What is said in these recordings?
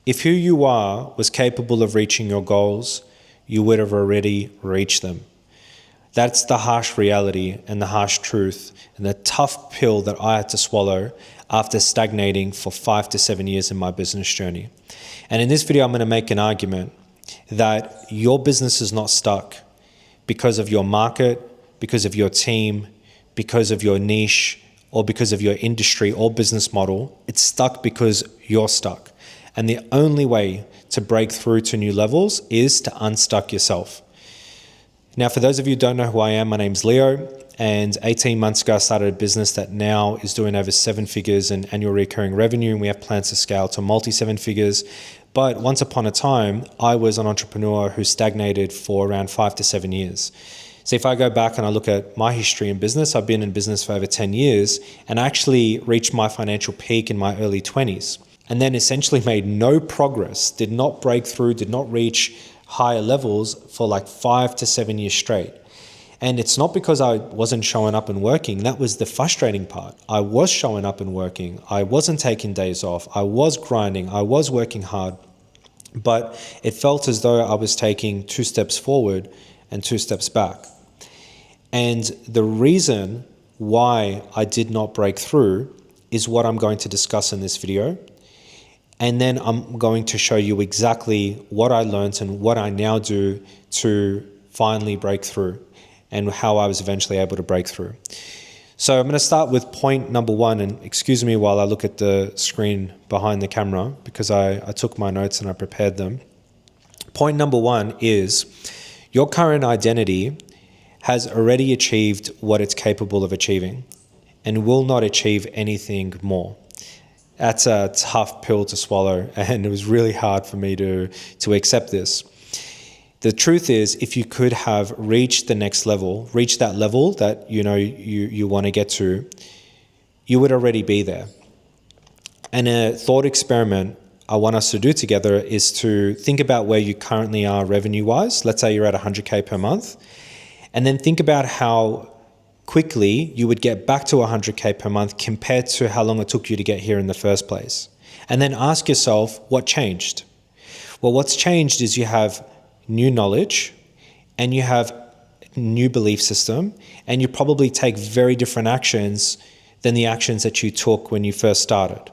If who you are was capable of reaching your goals, you would have already reached them. That's the harsh reality and the harsh truth and the tough pill that I had to swallow after stagnating for 5 to 7 years in my business journey. And in this video, I'm going to make an argument that your business is not stuck because of your market, because of your team, because of your niche, or because of your industry or business model. It's stuck because you're stuck. And the only way to break through to new levels is to unstuck yourself. Now, for those of you who don't know who I am, my name's Leo, and 18 months ago, I started a business that now is doing over 7 figures in annual recurring revenue, and we have plans to scale to multi-7 figures. But once upon a time, I was an entrepreneur who stagnated for around 5 to 7 years. So if I go back and I look at my history in business, I've been in business for over 10 years and actually reached my financial peak in my early 20s, and then essentially made no progress, did not break through, did not reach higher levels for like 5 to 7 years straight. And it's not because I wasn't showing up and working. That was the frustrating part. I was showing up and working. I wasn't taking days off. I was grinding. I was working hard. But it felt as though I was taking 2 steps forward and 2 steps back. And the reason why I did not break through is what I'm going to discuss in this video. And then I'm going to show you exactly what I learned and what I now do to finally break through and how I was eventually able to break through. So I'm going to start with point number 1, and excuse me while I look at the screen behind the camera because I took my notes and I prepared them. Point number 1 is your current identity has already achieved what it's capable of achieving and will not achieve anything more. That's a tough pill to swallow, and it was really hard for me to accept this. The truth is, if you could have reached the next level, reached that level that you want to get to, you would already be there. And a thought experiment I want us to do together is to think about where you currently are revenue-wise. Let's say you're at 100K per month, and then think about how quickly you would get back to 100K per month compared to how long it took you to get here in the first place. And then ask yourself, what changed? Well, what's changed is you have new knowledge and you have new belief system, and you probably take very different actions than the actions that you took when you first started.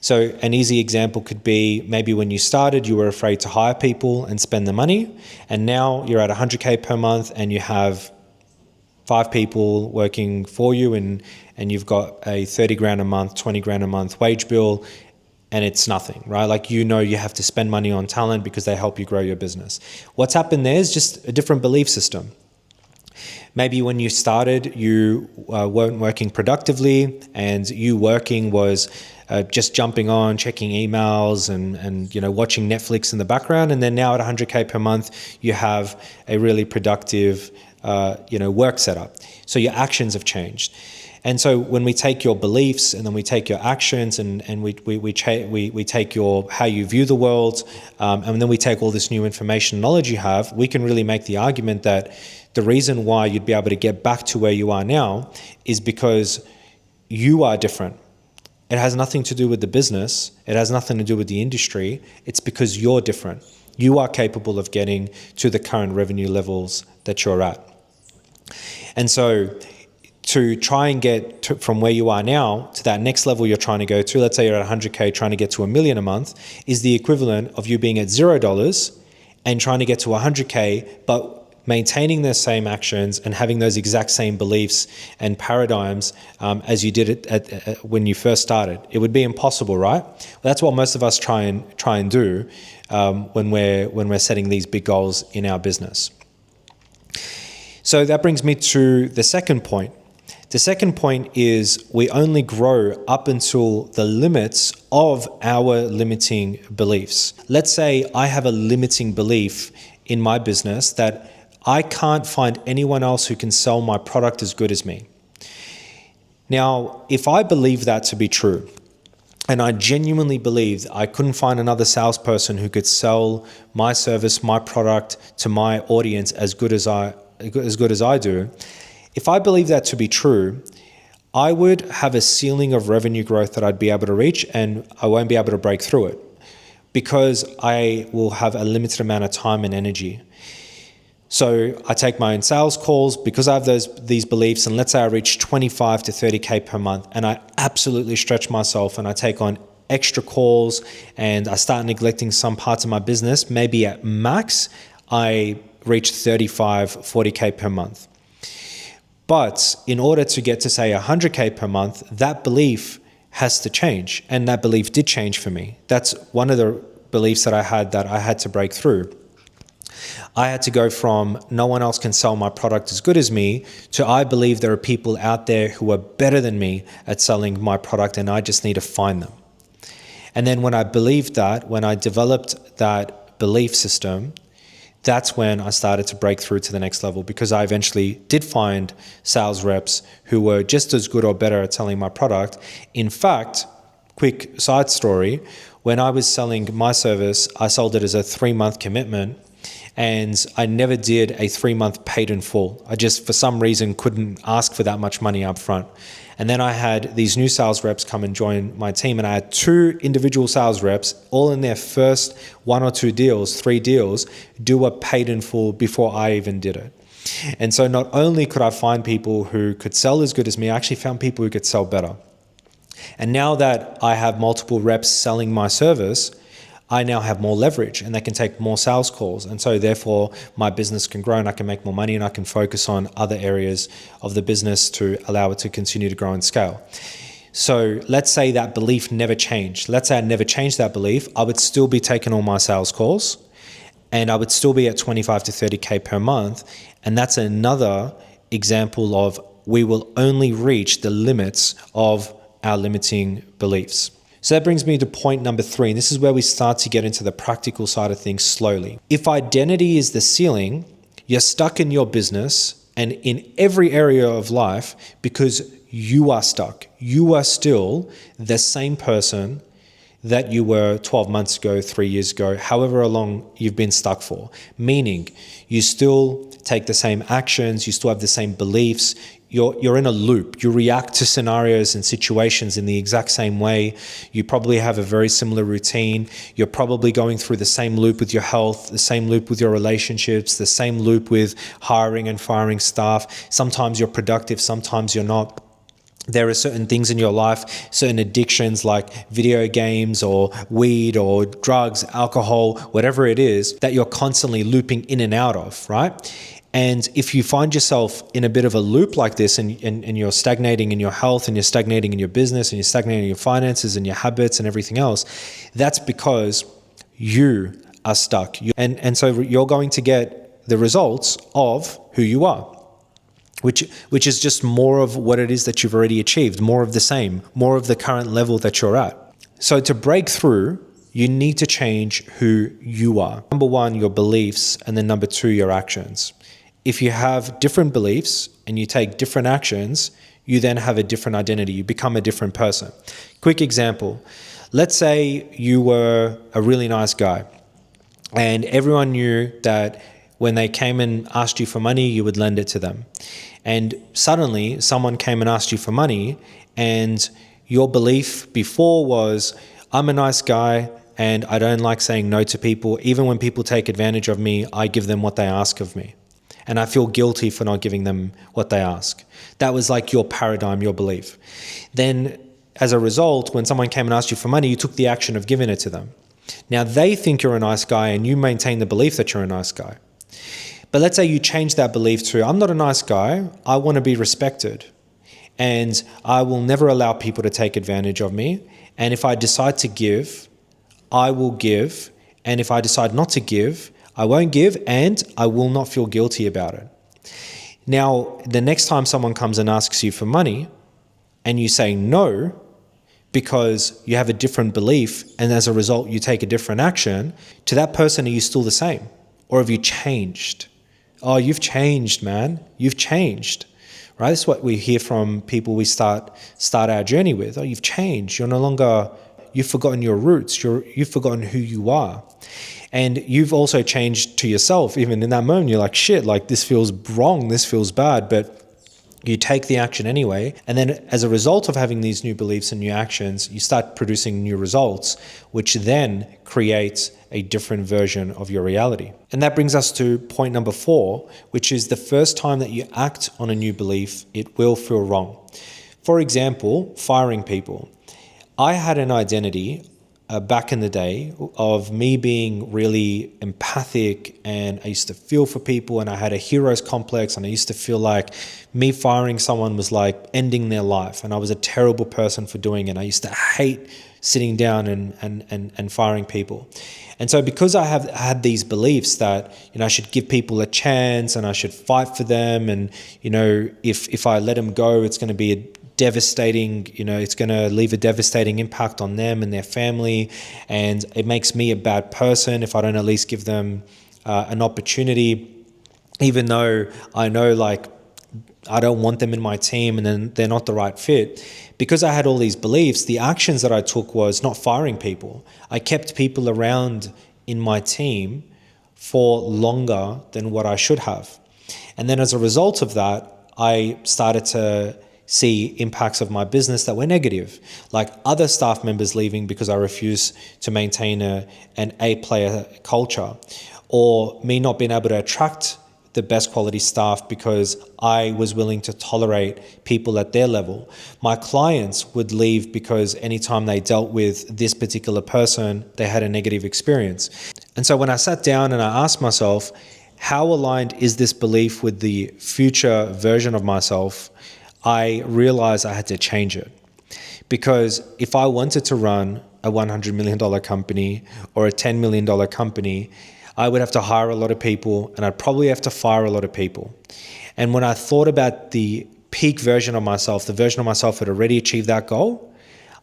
So an easy example could be maybe when you started, you were afraid to hire people and spend the money, and now you're at 100K per month and you have 5 people working for you, and you've got a 30 grand a month, 20 grand a month wage bill, and it's nothing, right? Like, you have to spend money on talent because they help you grow your business. What's happened there is just a different belief system. Maybe when you started, you weren't working productively, and you working was just jumping on, checking emails and watching Netflix in the background. And then now at 100K per month, you have a really productive work setup. So your actions have changed. And so when we take your beliefs and then we take your actions and we take your how you view the world, and then we take all this new information and knowledge you have, we can really make the argument that the reason why you'd be able to get back to where you are now is because you are different. It has nothing to do with the business. It has nothing to do with the industry. It's because you're different. You are capable of getting to the current revenue levels that you're at. And so to try and get from where you are now to that next level you're trying to go to, let's say you're at 100K trying to get to $1 million a month, is the equivalent of you being at $0 and trying to get to 100K, but maintaining the same actions and having those exact same beliefs and paradigms as you did it when you first started. It would be impossible, right? Well, that's what most of us try and do when we're setting these big goals in our business. So that brings me to the second point. The second point is we only grow up until the limits of our limiting beliefs. Let's say I have a limiting belief in my business that I can't find anyone else who can sell my product as good as me. Now, if I believe that to be true, and I genuinely believe I couldn't find another salesperson who could sell my service, my product to my audience as good as I do, if I believe that to be true, I would have a ceiling of revenue growth that I'd be able to reach, and I won't be able to break through it. because I will have a limited amount of time and energy. So I take my own sales calls because I have these beliefs, and let's say I reach 25 to 30K per month, and I absolutely stretch myself and I take on extra calls and I start neglecting some parts of my business. Maybe at max, I reach 35, 40K per month. But in order to get to say 100K per month, that belief has to change. And that belief did change for me. That's one of the beliefs that I had to break through. I had to go from no one else can sell my product as good as me to I believe there are people out there who are better than me at selling my product and I just need to find them. And then when I believed that, when I developed that belief system, that's when I started to break through to the next level, because I eventually did find sales reps who were just as good or better at selling my product. In fact, quick side story, when I was selling my service, I sold it as a 3-month commitment. And I never did a 3-month paid in full. I just, for some reason, couldn't ask for that much money up front. And then I had these new sales reps come and join my team, and I had 2 individual sales reps, all in their first 1 or 2 deals, 3 deals, do a paid in full before I even did it. And so not only could I find people who could sell as good as me, I actually found people who could sell better. And now that I have multiple reps selling my service, I now have more leverage and they can take more sales calls. And so therefore my business can grow and I can make more money and I can focus on other areas of the business to allow it to continue to grow and scale. So let's say that belief never changed. Let's say I never changed that belief. I would still be taking all my sales calls and I would still be at 25 to 30K per month. And that's another example of we will only reach the limits of our limiting beliefs. So that brings me to point number 3, and this is where we start to get into the practical side of things slowly. If identity is the ceiling, you're stuck in your business and in every area of life because you are stuck. You are still the same person that you were 12 months ago, 3 years ago, however long you've been stuck for. Meaning you still take the same actions, you still have the same beliefs, you're in a loop. You react to scenarios and situations in the exact same way. You probably have a very similar routine. You're probably going through the same loop with your health, the same loop with your relationships, the same loop with hiring and firing staff. Sometimes you're productive, sometimes you're not. There are certain things in your life, certain addictions like video games or weed or drugs, alcohol, whatever it is, that you're constantly looping in and out of, right? And if you find yourself in a bit of a loop like this and you're stagnating in your health and you're stagnating in your business and you're stagnating in your finances and your habits and everything else, that's because you are stuck. And so you're going to get the results of who you are. Which is just more of what it is that you've already achieved, more of the same, more of the current level that you're at. So to break through, you need to change who you are. Number 1, your beliefs, and then number 2, your actions. If you have different beliefs and you take different actions, you then have a different identity. You become a different person. Quick example. Let's say you were a really nice guy and everyone knew that when they came and asked you for money, you would lend it to them. And suddenly someone came and asked you for money and your belief before was, I'm a nice guy and I don't like saying no to people. Even when people take advantage of me, I give them what they ask of me. And I feel guilty for not giving them what they ask. That was like your paradigm, your belief. Then as a result, when someone came and asked you for money, you took the action of giving it to them. Now they think you're a nice guy and you maintain the belief that you're a nice guy. But let's say you change that belief to, I'm not a nice guy, I want to be respected. And I will never allow people to take advantage of me. And if I decide to give, I will give. And if I decide not to give, I won't give and I will not feel guilty about it. Now, the next time someone comes and asks you for money and you say no because you have a different belief and as a result you take a different action, to that person, are you still the same? Or have you changed? Oh, you've changed, man. You've changed, right? That's what we hear from people we start our journey with. Oh, you've changed. You're no longer, you've forgotten your roots. You've forgotten who you are. And you've also changed to yourself. Even in that moment, you're like, shit, like this feels wrong. This feels bad. But You take the action anyway, and then as a result of having these new beliefs and new actions, you start producing new results, which then creates a different version of your reality. And that brings us to point number 4, which is the first time that you act on a new belief, it will feel wrong. For example, firing people. I had an identity back in the day of me being really empathic, and I used to feel for people, and I had a hero's complex, and I used to feel like me firing someone was like ending their life, and I was a terrible person for doing it. I used to hate sitting down and firing people. And so because I have had these beliefs that, I should give people a chance and I should fight for them, and, if I let them go, it's going to be a devastating, it's going to leave a devastating impact on them and their family, and it makes me a bad person if I don't at least give them an opportunity, even though I know I don't want them in my team and then they're not the right fit. Because I had all these beliefs, the actions that I took was not firing people. I kept people around in my team for longer than what I should have. And then as a result of that, I started to see impacts of my business that were negative, like other staff members leaving because I refuse to maintain an A-player culture, or me not being able to attract the best quality staff because I was willing to tolerate people at their level. My clients would leave because anytime they dealt with this particular person, they had a negative experience. And so when I sat down and I asked myself, how aligned is this belief with the future version of myself? I realized I had to change it. Because if I wanted to run a $100 million company or a $10 million company, I would have to hire a lot of people, and I'd probably have to fire a lot of people. And when I thought about the peak version of myself, the version of myself had already achieved that goal,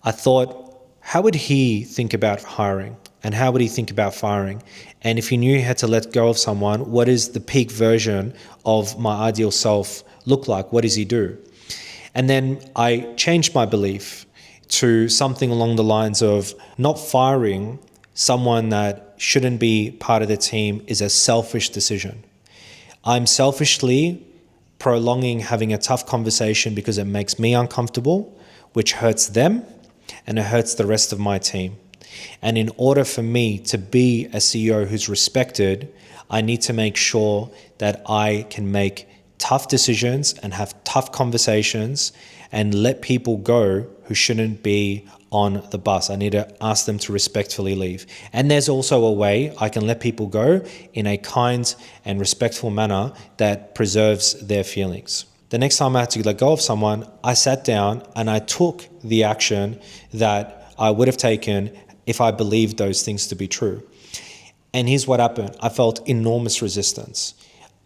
I thought, how would he think about hiring? And how would he think about firing? And if he knew he had to let go of someone, what is the peak version of my ideal self look like? What does he do? And then I changed my belief to something along the lines of not firing someone that shouldn't be part of the team is a selfish decision. I'm selfishly prolonging having a tough conversation because it makes me uncomfortable, which hurts them and it hurts the rest of my team. And in order for me to be a CEO who's respected, I need to make sure that I can make tough decisions and have tough conversations and let people go who shouldn't be on the bus. I need to ask them to respectfully leave. And there's also a way I can let people go in a kind and respectful manner that preserves their feelings. The next time I had to let go of someone, I sat down and I took the action that I would have taken if I believed those things to be true. And here's what happened. I felt enormous resistance.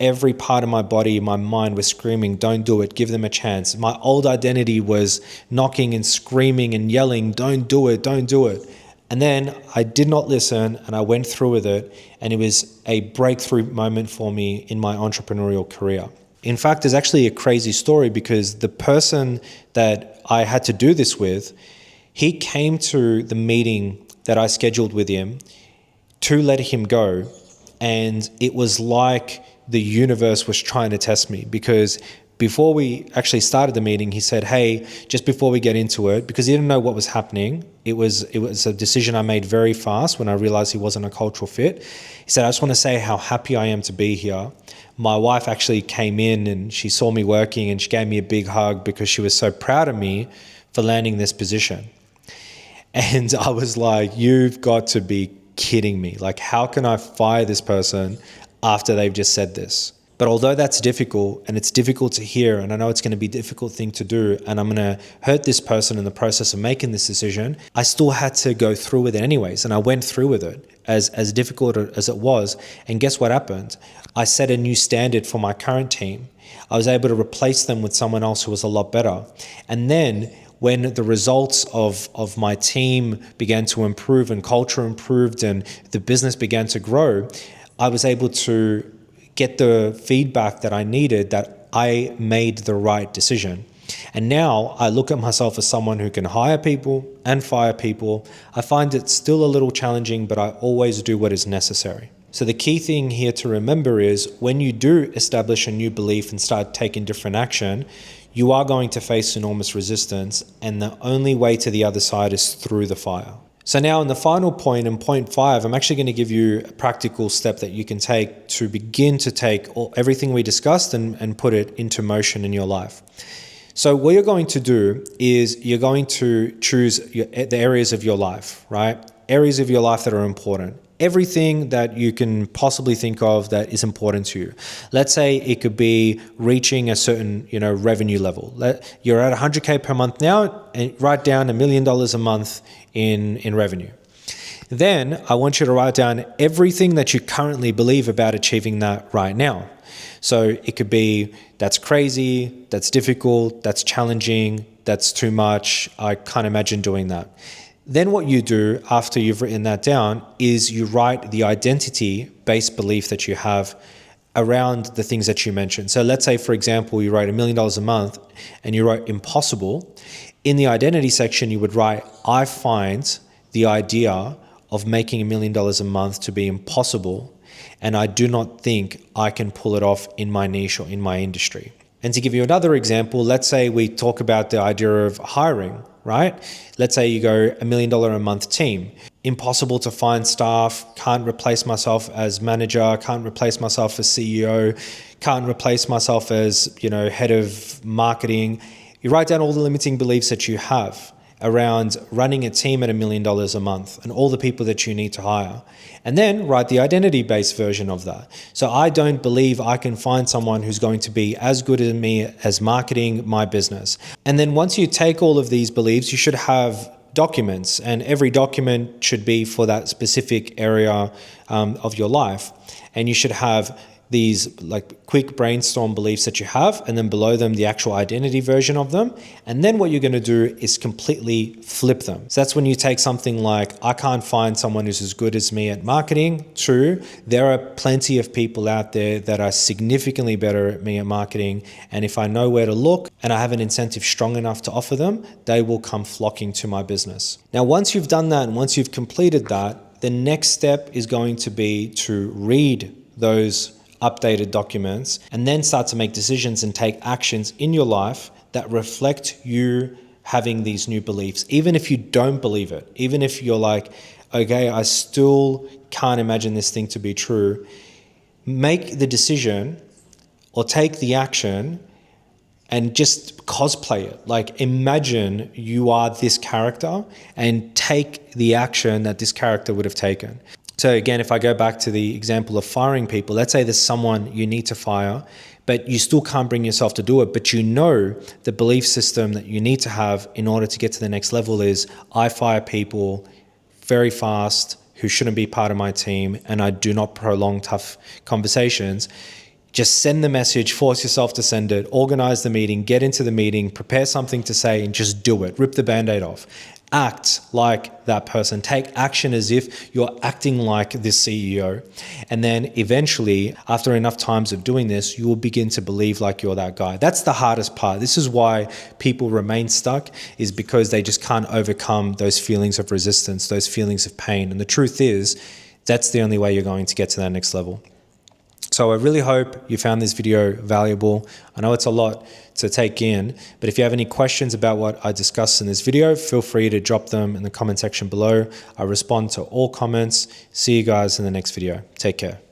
Every part of my body, my mind was screaming, don't do it, give them a chance. My old identity was knocking and screaming and yelling, don't do it, don't do it. And then I did not listen and I went through with it, and it was a breakthrough moment for me in my entrepreneurial career. In fact, there's actually a crazy story because the person that I had to do this with, he came to the meeting that I scheduled with him to let him go, and it was like the universe was trying to test me, because before we actually started the meeting, he said, hey, just before we get into it, because he didn't know what was happening, it was a decision I made very fast when I realized he wasn't a cultural fit. He said, I just want to say how happy I am to be here. My wife actually came in and she saw me working and she gave me a big hug because she was so proud of me for landing this position. And I was like, you've got to be kidding me. Like, how can I fire this person after they've just said this? But although that's difficult, and it's difficult to hear, and I know it's going to be a difficult thing to do, and I'm going to hurt this person in the process of making this decision, I still had to go through with it anyways. And I went through with it as difficult as it was. And guess what happened? I set a new standard for my current team. I was able to replace them with someone else who was a lot better. And then when the results of my team began to improve and culture improved and the business began to grow, I was able to get the feedback that I needed, that I made the right decision. And now I look at myself as someone who can hire people and fire people. I find it still a little challenging, but I always do what is necessary. So the key thing here to remember is when you do establish a new belief and start taking different action, you are going to face enormous resistance, and the only way to the other side is through the fire. So now in the final point, in point 5, I'm actually going to give you a practical step that you can take to begin to take everything we discussed and put it into motion in your life. So what you're going to do is you're going to choose the areas of your life, right? Areas of your life that are important. Everything that you can possibly think of that is important to you. Let's say it could be reaching a certain, revenue level. You're at 100K per month now, and write down $1 million a month in revenue. Then I want you to write down everything that you currently believe about achieving that right now. So it could be, that's crazy, that's difficult, that's challenging, that's too much, I can't imagine doing that. Then what you do after you've written that down is you write the identity-based belief that you have around the things that you mentioned. So let's say, for example, you write $1 million a month and you write impossible. In the identity section, you would write, I find the idea of making $1 million a month to be impossible, and I do not think I can pull it off in my niche or in my industry. And to give you another example, let's say we talk about the idea of hiring, right? Let's say you go $1 million a month team. Impossible to find staff, can't replace myself as manager, can't replace myself as CEO, can't replace myself as, head of marketing. You write down all the limiting beliefs that you have around running a team at $1 million a month and all the people that you need to hire. And then write the identity-based version of that. So I don't believe I can find someone who's going to be as good as me as marketing my business. And then once you take all of these beliefs, you should have documents, and every document should be for that specific area of your life. And you should have these like quick brainstorm beliefs that you have, and then below them the actual identity version of them. And then what you're going to do is completely flip them. So that's when you take something like, I can't find someone who's as good as me at marketing, to there are plenty of people out there that are significantly better at me at marketing, and if I know where to look and I have an incentive strong enough to offer them, they will come flocking to my business. Now once you've done that and once you've completed that, the next step is going to be to read those updated documents and then start to make decisions and take actions in your life that reflect you having these new beliefs. Even if you don't believe it, even if you're like, okay, I still can't imagine this thing to be true, make the decision or take the action and just cosplay it. Like imagine you are this character and take the action that this character would have taken. So again, if I go back to the example of firing people, let's say there's someone you need to fire, but you still can't bring yourself to do it, but you know the belief system that you need to have in order to get to the next level is, I fire people very fast who shouldn't be part of my team, and I do not prolong tough conversations. Just send the message, force yourself to send it, organize the meeting, get into the meeting, prepare something to say, and just do it. Rip the Band-Aid off. Act like that person. Take action as if you're acting like this CEO. And then eventually, after enough times of doing this, you will begin to believe like you're that guy. That's the hardest part. This is why people remain stuck, is because they just can't overcome those feelings of resistance, those feelings of pain. And the truth is, that's the only way you're going to get to that next level. So I really hope you found this video valuable. I know it's a lot to take in, but if you have any questions about what I discussed in this video, feel free to drop them in the comment section below. I respond to all comments. See you guys in the next video. Take care.